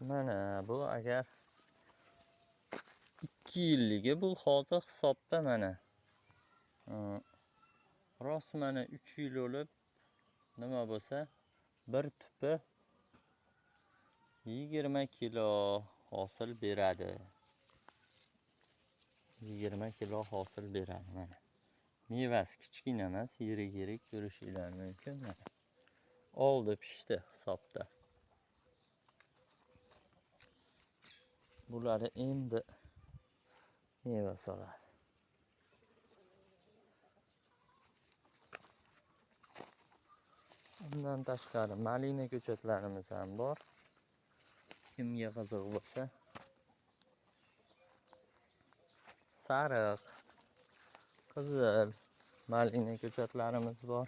Mana bu agar 2 yilligi bu hozir hisobda mana. Rost mana 3 yil bo'lib nima bo'lsa bir tupi 20 kilo hosil beradi. 20 kilo hosil beradi mana. Mevasi kichkina emas, yirik ko'rishingiz mumkin mana. Oldi pishdi hisobda. Bular endi meva soladi. Bundan tashqari malina ko'chatlarimiz ham bor. Kimga qiziq bo'lsa, sariq, qizil malina ko'chatlarimiz bor.